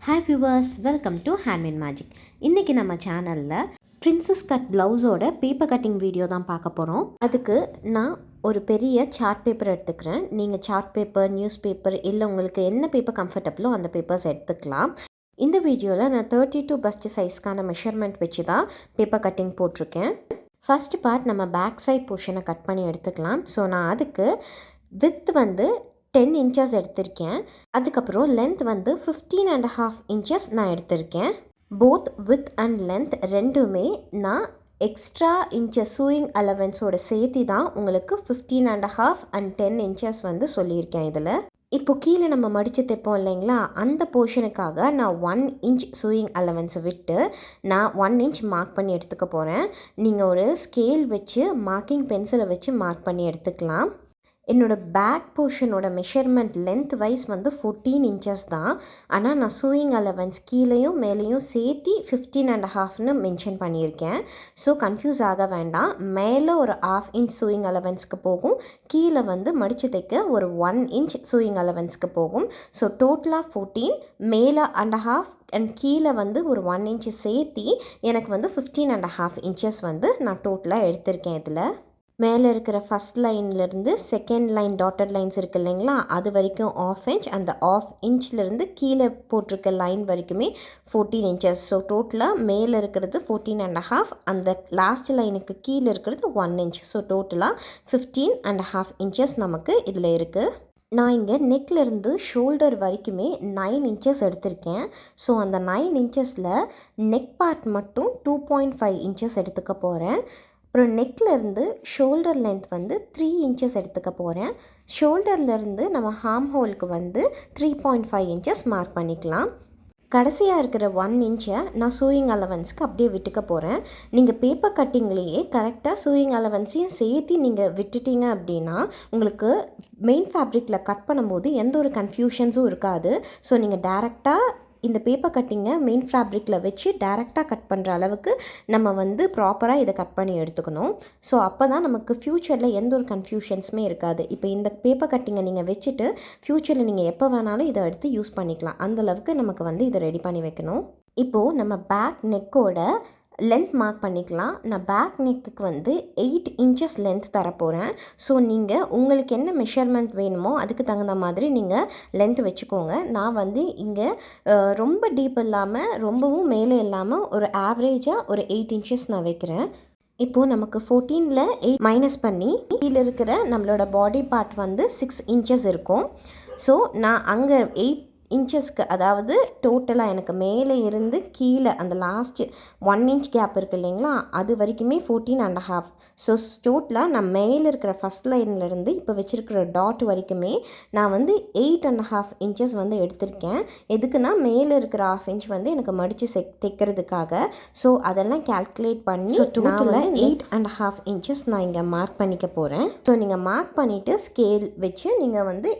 Hi viewers, welcome to handmade magic. இன்றைக்கி நம்ம சேனலில் பிரின்சஸ் கட் ப்ளவுஸோட பேப்பர் கட்டிங் வீடியோ தான் பார்க்க போகிறோம். அதுக்கு நான் ஒரு பெரிய சார்ட் பேப்பர் எடுத்துக்கிறேன். நீங்கள் சார்ட் பேப்பர், நியூஸ் பேப்பர் இல்லை உங்களுக்கு என்ன பேப்பர் கம்ஃபர்டபுளோ அந்த பேப்பர்ஸ் எடுத்துக்கலாம். இந்த வீடியோவில் நான் 32 பஸ்ட் சைஸ்க்கான மெஷர்மெண்ட் வச்சு தான் பேப்பர் கட்டிங் போட்டிருக்கேன். ஃபர்ஸ்ட் பார்ட் நம்ம பேக் சைட் போர்ஷனை கட் பண்ணி எடுத்துக்கலாம். ஸோ நான் அதுக்கு வித் வந்து 10 inches எடுத்திருக்கேன். அதுக்கப்புறம் லென்த் வந்து 15.5 inches நான் எடுத்திருக்கேன். போத் வித் அண்ட் லென்த் ரெண்டுமே நான் எக்ஸ்ட்ரா இன்ச்சஸ் சூயிங் அலவன்ஸோட சேர்த்து தான் உங்களுக்கு 15.5 and 10 inches வந்து சொல்லியிருக்கேன். இதில் இப்போ கீழே நம்ம மடித்து தைப்போம் இல்லைங்களா, அந்த போர்ஷனுக்காக நான் 1 inch சூயிங் அலவன்ஸை விட்டு நான் 1 inch மார்க் பண்ணி எடுத்துக்க போகிறேன். நீங்கள் ஒரு ஸ்கேல் வச்சு மார்க்கிங் பென்சிலை வச்சு மார்க் பண்ணி எடுத்துக்கலாம். என்னோடய பேக் போர்ஷனோட மெஷர்மெண்ட் லென்த் வைஸ் வந்து 14 inches தான். ஆனால் நான் சூயிங் அலவன்ஸ் கீழேயும் மேலேயும் சேர்த்து 15.5ன்னு மென்ஷன் பண்ணியிருக்கேன். ஸோ கன்ஃபியூஸ் ஆக வேண்டாம். மேலே ஒரு 1/2 inch சூயிங் அலவன்ஸ்க்கு போகும், கீழே வந்து மடித்து தைக்க ஒரு 1 inch சூயிங் அலவன்ஸ்க்கு போகும். ஸோ டோட்டலாக 14, மேலே 1.5 அண்ட் கீழே வந்து ஒரு 1 inch சேர்த்து எனக்கு வந்து 15.5 inches வந்து நான் டோட்டலாக எடுத்திருக்கேன். இதில் மேலே இருக்கிற ஃபஸ்ட் லைன்லேருந்து செகண்ட் லைன் டாட்டட் லைன்ஸ் இருக்குது இல்லைங்களா, அது வரைக்கும் 1/2 inch, அந்த 1/2 inchலேருந்து கீழே போட்டிருக்க லைன் வரைக்குமே 14 inches. ஸோ டோட்டலாக மேலே இருக்கிறது 14.5, அந்த லாஸ்ட் லைனுக்கு கீழே இருக்கிறது 1 inch. ஸோ டோட்டலாக 15.5 inches நமக்கு இதில் இருக்குது. நான் இங்கே நெக்லேருந்து ஷோல்டர் வரைக்குமே 9 inches எடுத்திருக்கேன். ஸோ அந்த 9 inchஸில் நெக் பார்ட் மட்டும் 2.5 inches எடுத்துக்க போகிறேன். அப்புறம் நெக்லேருந்து ஷோல்டர் லென்த் வந்து 3 inches எடுத்துக்க போகிறேன். ஷோல்டர்லேருந்து நம்ம ஹார்ம் ஹோலுக்கு வந்து 3.5 inches மார்க் பண்ணிக்கலாம். கடைசியாக இருக்கிற 1 inch-ஐ நான் சூயிங் அலவன்ஸ்க்கு அப்படியே விட்டுக்க போகிறேன். நீங்கள் பேப்பர் கட்டிங்லேயே கரெக்டாக சூயிங் அலவன்ஸையும் சேர்த்து நீங்கள் விட்டுட்டீங்க அப்படின்னா உங்களுக்கு மெயின் ஃபேப்ரிக்கில் கட் பண்ணும்போது எந்த ஒரு கன்ஃபியூஷன்ஸும் இருக்காது. ஸோ நீங்கள் டேரெக்டாக இந்த பேப்பர் கட்டிங்கை மெயின் ஃபேப்ரிக்கில் வச்சு டேரெக்டாக கட் பண்ணுற அளவுக்கு நம்ம வந்து ப்ராப்பராக இதை கட் பண்ணி எடுத்துக்கணும். ஸோ அப்போ தான் நமக்கு ஃப்யூச்சரில் எந்த ஒரு கன்ஃபியூஷன்ஸுமே இருக்காது. இப்போ இந்த பேப்பர் கட்டிங்கை நீங்கள் வச்சுட்டு ஃப்யூச்சரில் நீங்கள் எப்போ வேணாலும் இதை எடுத்து யூஸ் பண்ணிக்கலாம். அந்தளவுக்கு நமக்கு வந்து இதை ரெடி பண்ணி வைக்கணும். இப்போது நம்ம பேக் நெக்கோட லென்த் மார்க் பண்ணிக்கலாம். நான் பேக் நெக்குக்கு வந்து 8 inches லென்த் தரப்போகிறேன். ஸோ நீங்கள் உங்களுக்கு என்ன மெஷர்மெண்ட் வேணுமோ அதுக்கு தகுந்த மாதிரி நீங்கள் லென்த் வச்சுக்கோங்க. நான் வந்து இங்கே ரொம்ப டீப் இல்லாமல் ரொம்பவும் மேலே இல்லாமல் ஒரு ஆவரேஜாக ஒரு 8 inches நான் வைக்கிறேன். இப்போது நமக்கு 14ல் 8 மைனஸ் பண்ணி கீழே இருக்கிற நம்மளோட பாடி பார்ட் வந்து 6 inches இருக்கும். ஸோ நான் அங்கே 8 inchesக்கு, அதாவது டோட்டலாக எனக்கு மேலே இருந்து கீழே அந்த லாஸ்ட்டு 1 inch கேப் இருக்குது இல்லைங்களா, அது வரைக்குமே 14.5. ஸோ டோட்டலாக நான் மேலே இருக்கிற ஃபஸ்ட் லைன்லேருந்து இப்போ வச்சுருக்கிற டாட் வரைக்குமே நான் வந்து 8.5 inches வந்து எடுத்திருக்கேன். எதுக்குன்னா மேலே இருக்கிற 1/2 inch வந்து எனக்கு மடித்து தைக்கிறதுக்காக. ஸோ அதெல்லாம் கால்குலேட் பண்ணி டோட்டலாக 8.5 inches நான் இங்கே மார்க் பண்ணிக்க போகிறேன். ஸோ நீங்கள் மார்க் பண்ணிவிட்டு ஸ்கேல் வச்சு நீங்கள் வந்து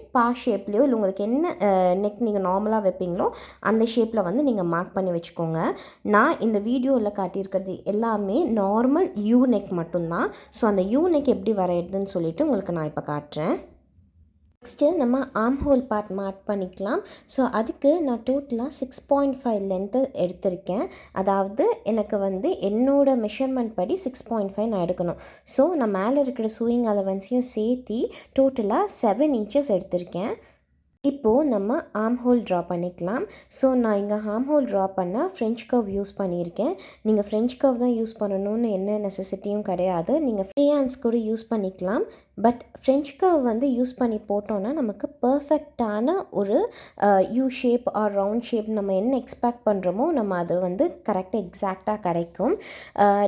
ஷேப்லேயோ இல்லை உங்களுக்கு என்ன நெக் நீங்கள் நார்மலாக வைப்பீங்களோ அந்த ஷேப்பில் வந்து நீங்கள் மார்க் பண்ணி வச்சுக்கோங்க. நான் இந்த வீடியோவில் காட்டியிருக்கிறது எல்லாமே நார்மல் யூ நெக் மட்டும்தான். ஸோ அந்த யூ நெக் எப்படி வரையிறதுன்னு சொல்லிட்டு உங்களுக்கு நான் இப்போ காட்டுறேன். நெக்ஸ்ட்டு நம்ம ஆர்ம் ஹோல் பார்ட் மார்க் பண்ணிக்கலாம். ஸோ அதுக்கு நான் டோட்டலாக 6.5 லென்த்து எடுத்திருக்கேன். அதாவது எனக்கு வந்து என்னோடய மெஷர்மெண்ட் படி 6.5 நான் எடுக்கணும். ஸோ நான் மேலே இருக்கிற சூயிங் அலவன்ஸையும் சேர்த்து டோட்டலாக 7 inches எடுத்திருக்கேன். இப்போது நம்ம ஆர்ம் ஹோல் ட்ரா பண்ணிக்கலாம். ஸோ நான் இங்கே ஆர்ம் ஹோல் ட்ரா பண்ணால் ஃப்ரெஞ்ச் கர்வ் யூஸ் பண்ணியிருக்கேன். நீங்கள் ஃப்ரெஞ்ச் கர்வ் தான் யூஸ் பண்ணணும்னு என்ன நெசசிட்டியும் கிடையாது. நீங்கள் ஃப்ரீ ஹேண்ட்ஸ் கூட யூஸ் பண்ணிக்கலாம். பட் ஃப்ரெஞ்ச் கர்வ் வந்து யூஸ் பண்ணி போட்டோன்னா நமக்கு பர்ஃபெக்டான ஒரு U shape or round shape நம்ம என்ன எக்ஸ்பெக்ட் பண்ணுறோமோ நம்ம அது வந்து கரெக்டாக எக்ஸாக்டாக கிடைக்கும்.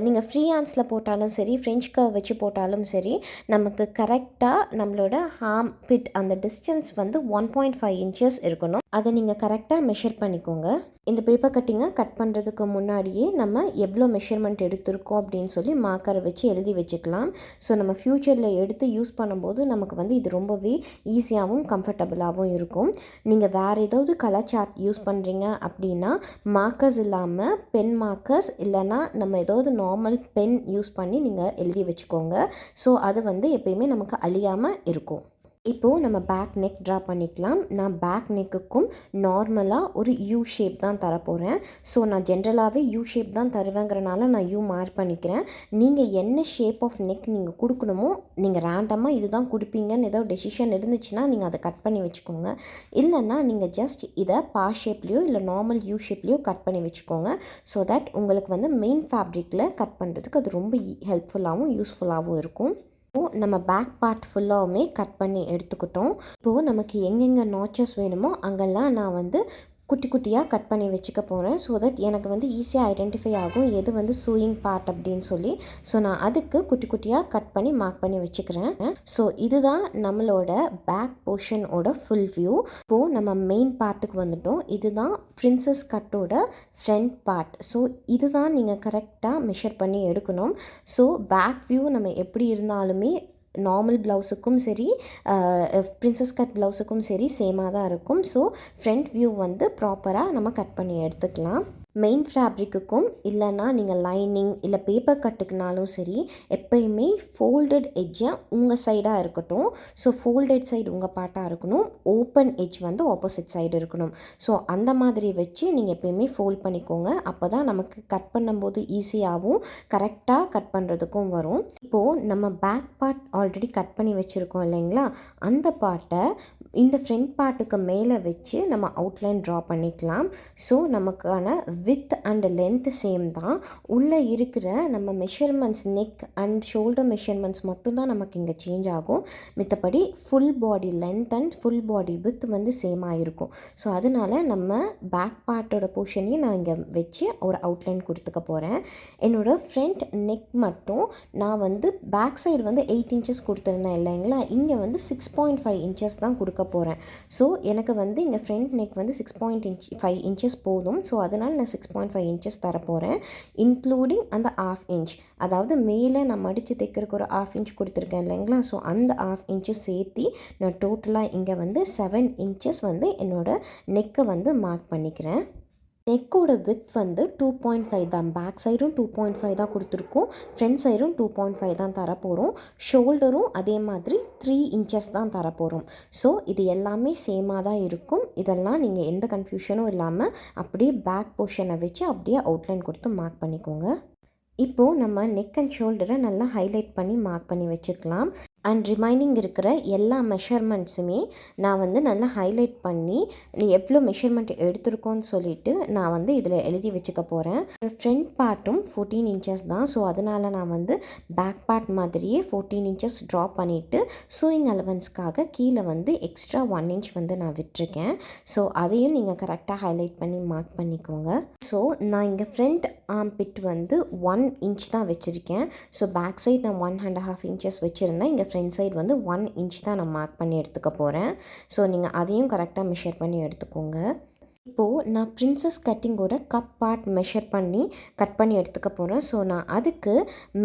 நீங்கள் ஃப்ரீ ஹேண்ட்ஸில் போட்டாலும் சரி, ஃப்ரெஞ்ச் கர்வ் வச்சு போட்டாலும் சரி, நமக்கு கரெக்டாக நம்மளோட ஆர்ம் பிட் அந்த டிஸ்டன்ஸ் வந்து 1.5 inches இருக்கணும். அதை நீங்கள் கரெக்டாக மெஷர் பண்ணிக்கோங்க. இந்த பேப்பர் கட்டிங்கை கட் பண்ணுறதுக்கு முன்னாடியே நம்ம எவ்வளோ மெஷர்மெண்ட் எடுத்திருக்கோம் அப்படின்னு சொல்லி மார்க்கரை வச்சு எழுதி வச்சுக்கலாம். ஸோ நம்ம ஃப்யூச்சரில் எடுத்து யூஸ் பண்ணும்போது நமக்கு வந்து இது ரொம்பவே ஈஸியாகவும் கம்ஃபர்டபுளாகவும் இருக்கும். நீங்கள் வேறு ஏதாவது கலர் சார்ட் யூஸ் பண்ணுறீங்க அப்படின்னா மார்க்கர்ஸ் இல்லாமல் பென் மார்க்கர்ஸ் இல்லைன்னா நம்ம ஏதாவது நார்மல் பென் யூஸ் பண்ணி நீங்கள் எழுதி வச்சுக்கோங்க. ஸோ அது வந்து எப்பயுமே நமக்கு அழியாமல் இருக்கும். இப்போது நம்ம பேக் நெக் ட்ரா பண்ணிக்கலாம். நான் பேக் நெக்குக்கும் நார்மலாக ஒரு யூ ஷேப் தான் தரப்போகிறேன். ஸோ நான் ஜென்ரலாகவே யூ ஷேப் தான் தருவேங்கிறனால நான் யூ மார்க் பண்ணிக்கிறேன். நீங்கள் என்ன ஷேப் ஆஃப் நெக் நீங்கள் கொடுக்கணுமோ, நீங்கள் ரேண்டமாக இதுதான் கொடுப்பீங்கன்னு ஏதோ டெசிஷன் இருந்துச்சுன்னா நீங்கள் அதை கட் பண்ணி வச்சுக்கோங்க. இல்லைன்னா நீங்கள் ஜஸ்ட் இதை பா ஷேப்லேயோ இல்லை நார்மல் யூ ஷேப்லேயோ கட் பண்ணி வச்சுக்கோங்க. ஸோ தட் உங்களுக்கு வந்து மெயின் ஃபேப்ரிக்கில் கட் பண்ணுறதுக்கு அது ரொம்ப ஹெல்ப்ஃபுல்லாகவும் யூஸ்ஃபுல்லாகவும் இருக்கும். இப்போது நம்ம பேக் பார்ட் ஃபுல்லாகவுமே கட் பண்ணி எடுத்துக்கிட்டோம். இப்போது நமக்கு எங்கெங்கே நாச்சஸ் வேணுமோ அங்கெல்லாம் நான் வந்து குட்டி குட்டியாக கட் பண்ணி வச்சுக்க போகிறேன். ஸோ தட் எனக்கு வந்து ஈஸியாக ஐடென்டிஃபை ஆகும் எது வந்து சூயிங் பார்ட் அப்படின்னு சொல்லி. ஸோ நான் அதுக்கு குட்டி குட்டியாக கட் பண்ணி மார்க் பண்ணி வச்சுக்கிறேன். ஸோ இதுதான் நம்மளோட பேக் போர்ஷனோட ஃபுல் வியூ. இப்போது நம்ம மெயின் பார்ட்டுக்கு வந்துட்டோம். இதுதான் பிரின்சஸ் கட்டோட ஃப்ரண்ட் பார்ட். ஸோ இதுதான் நீங்கள் கரெக்டாக மெஷர் பண்ணி எடுக்கணும். ஸோ பேக் வியூ நம்ம எப்படி இருந்தாலுமே நார்மல் ப்ளவுஸுக்கும் சரி பிரின்சஸ் கட் ப்ளவுஸுக்கும் சரி சேமாக தான் இருக்கும். ஸோ ஃப்ரண்ட் வியூ வந்து ப்ராப்பராக நம்ம கட் பண்ணி எடுத்துக்கலாம். மெயின் ஃபேப்ரிக்குக்கும் இல்லைன்னா நீங்கள் லைனிங் இல்லை பேப்பர் கட்டுக்குனாலும் சரி எப்பயுமே ஃபோல்டட் எட்ஜை உங்கள் சைடாக இருக்கட்டும். ஸோ ஃபோல்டட் சைடு உங்கள் பார்ட்டாக இருக்கணும், ஓப்பன் எட்ஜ் வந்து ஆப்போசிட் சைடு இருக்கணும். ஸோ அந்த மாதிரி வச்சு நீங்கள் எப்பயுமே ஃபோல்ட் பண்ணிக்கோங்க. அப்போ தான் நமக்கு கட் பண்ணும்போது ஈஸியாகவும் கரெக்டாக கட் பண்ணுறதுக்கும் வரும். இப்போது நம்ம பேக் பார்ட் ஆல்ரெடி கட் பண்ணி வச்சுருக்கோம் இல்லைங்களா, அந்த பார்ட்டை இந்த ஃப்ரண்ட் பார்ட்டுக்கு மேலே வச்சு நம்ம அவுட்லைன் ட்ரா பண்ணிக்கலாம். ஸோ நமக்கான வித் அண்ட் லென்த் சேம் தான். உள்ளே இருக்கிற நம்ம measurements neck and shoulder measurements மட்டும்தான் நமக்கு இங்கே சேஞ்ச் ஆகும். மித்தபடி full body length and full body with வந்து சேமாக இருக்கும். ஸோ அதனால் நம்ம பேக் பார்ட்டோட போர்ஷனையும் நான் இங்கே வச்சு ஒரு அவுட்லைன் கொடுத்துக்க போகிறேன். என்னோடய ஃப்ரண்ட் நெக் மட்டும் நான் வந்து பேக் சைடு வந்து 8 இன்ச்சஸ் கொடுத்துருந்தேன் இல்லைங்களா, இங்கே வந்து 6.5 இன்ச்சஸ் தான் கொடுக்க போகிறேன். ஸோ எனக்கு வந்து இங்கே ஃப்ரண்ட் நெக் வந்து 6.5 இன்ச்சஸ் போதும். ஸோ அதனால் நான் 6.5 இன்ச்சஸ் தரப்போகிறேன், இன்க்ளூடிங் அந்த ½ இன்ச். அதாவது மேலே நான் மடித்து தைக்கிறதுக்கு ஒரு ½ இன்ச் கொடுத்துருக்கேன் இல்லைங்களா. ஸோ அந்த ½ இன்ச்சு சேர்த்து நான் டோட்டலாக இங்கே வந்து 7 இன்ச்சஸ் வந்து என்னோடய நெக்கை வந்து மார்க் பண்ணிக்கிறேன். நெக்கோட வித் வந்து 2.5 தான். பேக் சைடும் 2.5 தான் கொடுத்துருக்கோம், ஃப்ரண்ட் சைடும் 2.5 தான் தரப்போகிறோம். ஷோல்டரும் அதே மாதிரி 3 இன்ச்சஸ் தான் தரப்போகிறோம். ஸோ இது எல்லாமே சேமாக தான் இருக்கும். இதெல்லாம் நீங்கள் எந்த கன்ஃபியூஷனும் இல்லாமல் அப்படியே பேக் போர்ஷனை வச்சு அப்படியே அவுட்லைன் கொடுத்து மார்க் பண்ணிக்கோங்க. இப்போது நம்ம நெக் அண்ட் ஷோல்டரை நல்லா ஹைலைட் பண்ணி மார்க் பண்ணி வச்சுக்கலாம். அண்ட் ரிமைனிங் இருக்கிற எல்லா மெஷர்மெண்ட்ஸுமே நான் வந்து நல்லா ஹைலைட் பண்ணி எவ்வளோ மெஷர்மெண்ட் எடுத்திருக்கோன்னு சொல்லிவிட்டு நான் வந்து இதில் எழுதி வச்சுக்க போகிறேன். ஃப்ரண்ட் பார்ட்டும் 14 இன்ச்சஸ் தான். ஸோ அதனால் நான் வந்து பேக் பார்ட் மாதிரியே 14 இன்ச்சஸ் ட்ரா பண்ணிவிட்டு சூயிங் அலவன்ஸ்க்காக கீழே வந்து எக்ஸ்ட்ரா 1 இன்ச் வந்து நான் விட்டுருக்கேன். ஸோ அதையும் நீங்கள் கரெக்டாக ஹைலைட் பண்ணி மார்க் பண்ணிக்கோங்க. ஸோ நான் இங்கே ஃப்ரண்ட் ஆர்ம் பிட் வந்து 1 இன்ச் தான் வச்சுருக்கேன். ஸோ பேக் சைட் நான் 1.5 இன்ச்சஸ் வச்சுருந்தேன். இங்கே ஃப்ரண்ட் சைடு வந்து 1 இன்ச் தான் நான் மார்க் பண்ணி எடுத்துக்க போகிறேன். ஸோ நீங்கள் அதையும் கரெக்டாக மெஷர் பண்ணி எடுத்துக்கோங்க. இப்போது நான் பிரின்சஸ் கட்டிங்கோட கப் பார்ட் மெஷர் பண்ணி கட் பண்ணி எடுத்துக்க போகிறேன். ஸோ நான் அதுக்கு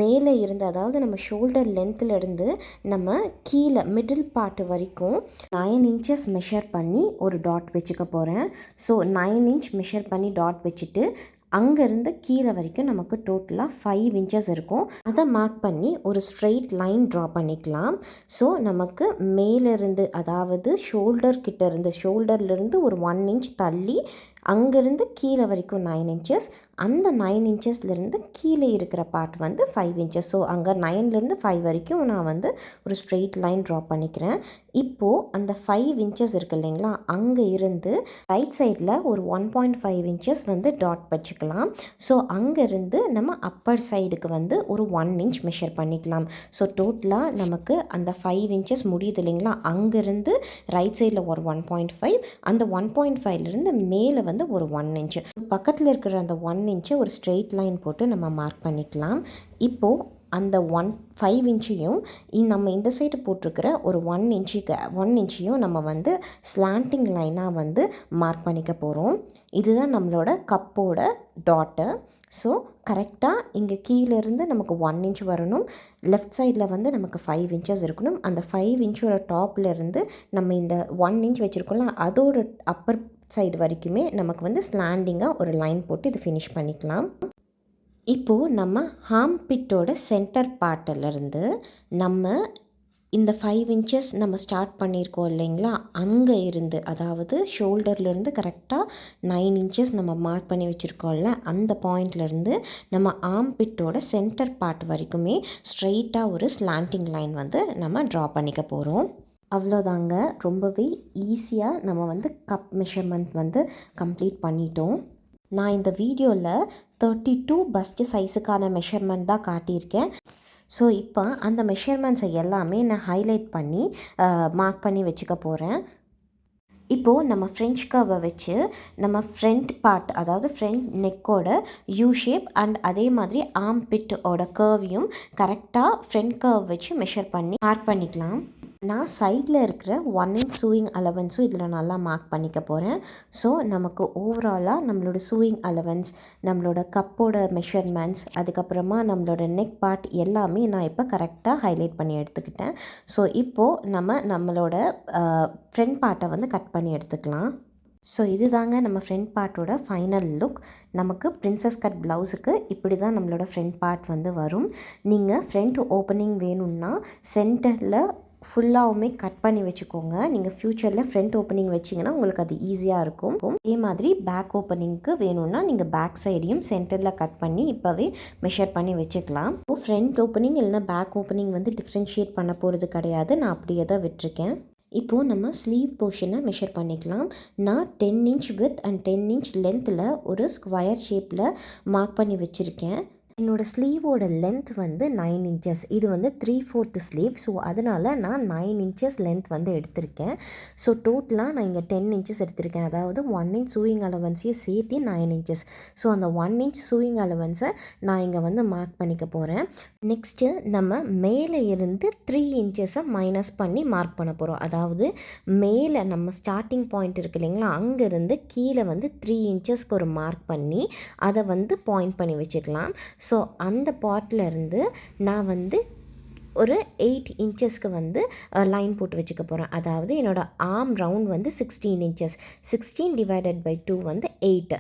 மேலே இருந்து, அதாவது நம்ம ஷோல்டர் லென்த்துலேருந்து நம்ம கீழே மிடில் பார்ட்டு வரைக்கும் 9 இன்ச்சஸ் மெஷர் பண்ணி ஒரு டாட் வச்சுக்க போகிறேன். ஸோ 9 இன்ச் மெஷர் பண்ணி டாட் வச்சுட்டு அங்கேருந்து கீழே வரைக்கும் நமக்கு டோட்டலாக 5 இன்ச்சஸ் இருக்கும். அதை மார்க் பண்ணி ஒரு ஸ்ட்ரெயிட் லைன் ட்ரா பண்ணிக்கலாம். ஸோ நமக்கு மேலேருந்து, அதாவது ஷோல்டர்லேருந்து ஒரு 1 இன்ச் தள்ளி அங்கேருந்து கீழே வரைக்கும் 9 இன்ச்சஸ், அந்த 9 இன்ச்சஸ்லேருந்து கீழே இருக்கிற பார்ட் வந்து 5 இன்ச்சஸ். ஸோ அங்கே 9லேருந்து 5 வரைக்கும் நான் வந்து ஒரு ஸ்ட்ரெயிட் லைன் ட்ரா பண்ணிக்கிறேன். இப்போது அந்த 5 இன்ச்சஸ் இருக்குது இல்லைங்களா, அங்கே இருந்து ரைட் சைடில் ஒரு 1.5 இன்ச்சஸ் வந்து டாட் வச்சுக்கலாம். ஸோ அங்கேருந்து நம்ம அப்பர் சைடுக்கு வந்து ஒரு 1 இன்ச் மெஷர் பண்ணிக்கலாம். ஸோ டோட்டலாக நமக்கு அந்த 5 இன்ச்சஸ் முடியுது இல்லைங்களா, அங்கேருந்து ரைட் சைடில் ஒரு 1.5, அந்த 1.5லேருந்து மேலே வந்து ஒரு 1 இன்ச்சு, பக்கத்தில் இருக்கிற அந்த 1 இன்ச்சை ஒரு ஸ்ட்ரெயிட் லைன் போட்டு நம்ம மார்க் பண்ணிக்கலாம். இப்போது அந்த 5 இன்ச்சையும் நம்ம இந்த சைடு போட்டிருக்கிற ஒரு 1 இன்ச்சையும் நம்ம வந்து ஸ்லாண்டிங் லைனாக வந்து மார்க் பண்ணிக்க போகிறோம். இதுதான் நம்மளோட கப்போட டாட்டு. ஸோ கரெக்டாக இங்கே கீழேருந்து நமக்கு 1 இன்ச் வரணும், லெஃப்ட் சைடில் வந்து நமக்கு 5 இன்ச்சஸ் இருக்கணும். அந்த 5 இன்ச்சோட டாப்லேருந்து நம்ம இந்த 1 இன்ச் வச்சுருக்கோம்ல, அதோட அப்பர் சைடு வரைக்குமே நமக்கு வந்து ஸ்லாண்டிங்காக ஒரு லைன் போட்டு இது ஃபினிஷ் பண்ணிக்கலாம். இப்போது நம்ம ஹார்ம் பிட்டோட சென்டர் பார்ட்டிலேருந்து நம்ம இந்த 5 இன்ச்சஸ் நம்ம ஸ்டார்ட் பண்ணியிருக்கோம் இல்லைங்களா, அங்கே இருந்து அதாவது ஷோல்டர்லேருந்து கரெக்டாக 9 இன்ச்சஸ் நம்ம மார்க் பண்ணி வச்சுருக்கோம்ல, அந்த பாயிண்ட்லேருந்து நம்ம ஆர்ம் பிட்டோட சென்டர் பார்ட் வரைக்குமே ஸ்ட்ரெயிட்டாக ஒரு ஸ்லாண்டிங் லைன் வந்து நம்ம ட்ரா பண்ணிக்க போகிறோம். அவ்வளோதாங்க, ரொம்பவே ஈஸியாக நம்ம வந்து கப் மெஷர்மெண்ட் வந்து கம்ப்ளீட் பண்ணிட்டோம். நான் இந்த வீடியோவில் 32 பஸ்ட் சைஸுக்கான மெஷர்மெண்ட் தான் காட்டியிருக்கேன். ஸோ இப்போ அந்த மெஷர்மெண்ட்ஸை எல்லாமே நான் ஹைலைட் பண்ணி மார்க் பண்ணி வச்சுக்க போகிறேன். இப்போது நம்ம ஃப்ரெஞ்ச் கர்வை வச்சு நம்ம ஃப்ரண்ட் பார்ட் அதாவது ஃப்ரண்ட் நெக்கோட யூ ஷேப் அண்ட் அதே மாதிரி ஆர்ம் பிட்டோட கர்வையும் கரெக்டாக ஃப்ரண்ட் கர்வ் வச்சு மெஷர் பண்ணி மார்க் பண்ணிக்கலாம். நான் சைடில் இருக்கிற 1 இன்ச் சூயிங் அலவன்ஸும் இதில் நல்லா மார்க் பண்ணிக்க போகிறேன். ஸோ நமக்கு ஓவராலாக நம்மளோட சூயிங் அலவன்ஸ், நம்மளோட கப்போட மெஷர்மெண்ட்ஸ், அதுக்கப்புறமா நம்மளோட நெக் பார்ட் எல்லாமே நான் இப்போ கரெக்டாக ஹைலைட் பண்ணி எடுத்துக்கிட்டேன். ஸோ இப்போது நம்மளோட ஃப்ரண்ட் பார்ட்டை வந்து கட் பண்ணி எடுத்துக்கலாம். ஸோ இது தாங்க நம்ம ஃப்ரண்ட் பார்ட்டோட ஃபைனல் லுக். நமக்கு பிரின்சஸ் கட் ப்ளவுஸுக்கு இப்படி தான் நம்மளோட ஃப்ரண்ட் பார்ட் வந்து வரும். நீங்கள் ஃப்ரண்ட் ஓப்பனிங் வேணும்னா சென்டரில் ஃபுல்லாகவுமே கட் பண்ணி வச்சுக்கோங்க. நீங்கள் ஃப்யூச்சரில் ஃப்ரண்ட் ஓப்பனிங் வச்சிங்கன்னா உங்களுக்கு அது ஈஸியாக இருக்கும். அதே மாதிரி பேக் ஓப்பனிங்க்கு வேணும்னா நீங்கள் பேக் சைடையும் சென்டரில் கட் பண்ணி இப்போவே மெஷர் பண்ணி வச்சுக்கலாம். இப்போ ஃப்ரண்ட் ஓப்பனிங் இல்லைனா பேக் ஓப்பனிங் வந்து டிஃப்ரென்ஷியேட் பண்ண போகிறது கிடையாது, நான் அப்படியே தான் விட்டுருக்கேன். இப்போது நம்ம ஸ்லீவ் போர்ஷனை மெஷர் பண்ணிக்கலாம். நான் 10 இன்ச் வித் அண்ட் 10 இன்ச் லென்த்தில் ஒரு ஸ்கொயர் ஷேப்பில் மார்க் பண்ணி வச்சுருக்கேன். என்னோடய ஸ்லீவோட லென்த் வந்து 9 இன்ச்சஸ். இது வந்து 3/4 ஸ்லீவ். ஸோ அதனால் நான் 9 இன்ச்சஸ் லென்த் வந்து எடுத்திருக்கேன். ஸோ டோட்டலாக நான் இங்கே 10 இன்ச்சஸ் எடுத்திருக்கேன். அதாவது 1 இன்ச் சூயிங் அலவன்ஸையும் சேர்த்து 9 இன்ச்சஸ். ஸோ அந்த 1 இன்ச் சூயிங் அலவன்ஸை நான் இங்கே வந்து மார்க் பண்ணிக்க போகிறேன். நெக்ஸ்ட்டு நம்ம மேலே இருந்து 3 இன்ச்சஸை மைனஸ் பண்ணி மார்க் பண்ண போகிறோம். அதாவது மேலே நம்ம ஸ்டார்டிங் பாயிண்ட் இருக்குது இல்லைங்களா, அங்கேருந்து கீழே வந்து 3 இன்ச்சஸ்க்கு ஒரு மார்க் பண்ணி அதை வந்து பாயிண்ட் பண்ணி வச்சுக்கலாம். ஸோ அந்த பார்ட்லேருந்து நான் வந்து ஒரு 8 இன்ச்சஸ்க்கு வந்து லைன் போட்டு வச்சுக்க போகிறேன். அதாவது என்னோடய ஆர்ம் ரவுண்ட் வந்து 16 இன்ச்சஸ். 16 டிவைடட் பை 2 வந்து 8.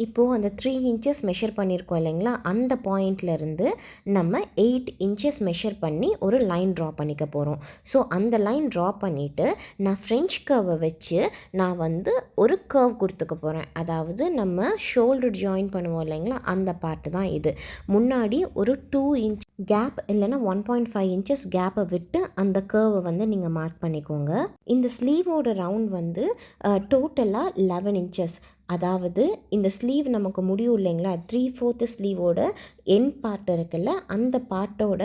இப்போது அந்த 3 இன்ச்சஸ் மெஷர் பண்ணியிருக்கோம் இல்லைங்களா, அந்த பாயிண்ட்லேருந்து நம்ம 8 இன்ச்சஸ் மெஷர் பண்ணி ஒரு லைன் ட்ரா பண்ணிக்க போகிறோம். ஸோ அந்த லைன் ட்ரா பண்ணிவிட்டு நான் ஃப்ரெஞ்ச் கர்வை வச்சு நான் வந்து ஒரு கர்வ் கொடுத்துக்க போகிறேன். அதாவது நம்ம ஷோல்டர் ஜாயின் பண்ணுவோம் இல்லைங்களா, அந்த பார்ட்டு தான் இது. முன்னாடி ஒரு 2 இன்ச் கேப் இல்லைன்னா 1.5 இன்ச்சஸ் கேப்பை விட்டு அந்த கர்வை வந்து நீங்கள் மார்க் பண்ணிக்கோங்க. இந்த ஸ்லீவோட ரவுண்ட் வந்து டோட்டலாக 11 இன்ச்சஸ். அதாவது இந்த ஸ்லீவ் நமக்கு முடியும் இல்லைங்களா, 3/4 ஸ்லீவோட என் பார்ட் இருக்குல்ல, அந்த பார்ட்டோட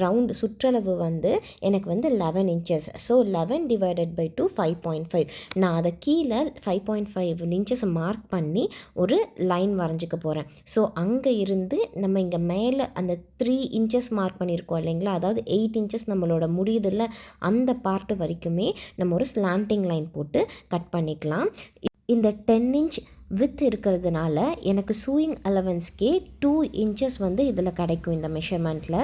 ரவுண்ட் சுற்றளவு வந்து எனக்கு வந்து 11 இன்ச்சஸ். So 11 divided by 2 5.5. நான் அதை கீழே 5.5 இன்ச்சஸ் மார்க் பண்ணி ஒரு லைன் வரைஞ்சிக்க போகிறேன். ஸோ அங்கே இருந்து நம்ம இங்கே மேலே அந்த 3 இன்ச்சஸ் மார்க் பண்ணியிருக்கோம் இல்லைங்களா, அதாவது 8 இன்ச்சஸ் நம்மளோட முடியுதில்ல, அந்த பார்ட்டு வரைக்குமே நம்ம ஒரு ஸ்லாண்டிங் லைன் போட்டு கட் பண்ணிக்கலாம். இந்த 10 இன்ச் வித் இருக்கிறதுனால எனக்கு சூயிங் அலவன்ஸ்க்கே 2 இன்ச்சஸ் வந்து இதில் கிடைக்கும் இந்த மெஷர்மெண்ட்டில்.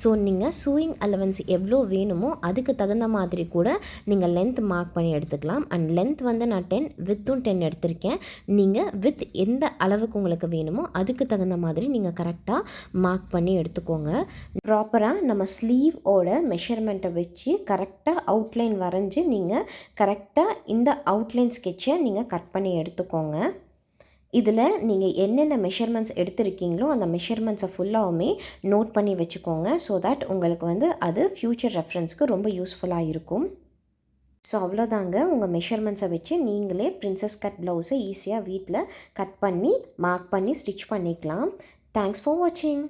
ஸோ நீங்கள் சூயிங் அலவன்ஸ் எவ்வளோ வேணுமோ அதுக்கு தகுந்த மாதிரி கூட நீங்கள் லென்த் மார்க் பண்ணி எடுத்துக்கலாம். அண்ட் லென்த் வந்து நான் 10, வித்தும் 10 எடுத்திருக்கேன். நீங்கள் வித் எந்த அளவுக்கு உங்களுக்கு வேணுமோ அதுக்கு தகுந்த மாதிரி நீங்கள் கரெக்டாக மார்க் பண்ணி எடுத்துக்கோங்க. ப்ராப்பராக நம்ம ஸ்லீவோட மெஷர்மெண்ட்டை வச்சு கரெக்டாக அவுட்லைன் வரைஞ்சி நீங்கள் கரெக்டாக இந்த அவுட்லைன் ஸ்கெட்சை நீங்கள் கட் பண்ணி எடுத்துக்கோங்க. இதில் நீங்கள் என்னென்ன மெஷர்மெண்ட்ஸ் எடுத்திருக்கீங்களோ அந்த மெஷர்மெண்ட்ஸை ஃபுல்லாகவுமே நோட் பண்ணி வச்சுக்கோங்க. ஸோ தட் உங்களுக்கு வந்து அது ஃப்யூச்சர் ரெஃபரன்ஸ்க்கு ரொம்ப யூஸ்ஃபுல்லாக இருக்கும். ஸோ அவ்வளோதாங்க, உங்கள் மெஷர்மெண்ட்ஸை வச்சு நீங்களே பிரின்சஸ் கட் ப்ளவுஸை ஈஸியாக வீட்டில் கட் பண்ணி மார்க் பண்ணி ஸ்டிச் பண்ணிக்கலாம். தேங்க்ஸ் ஃபார் வாட்சிங்.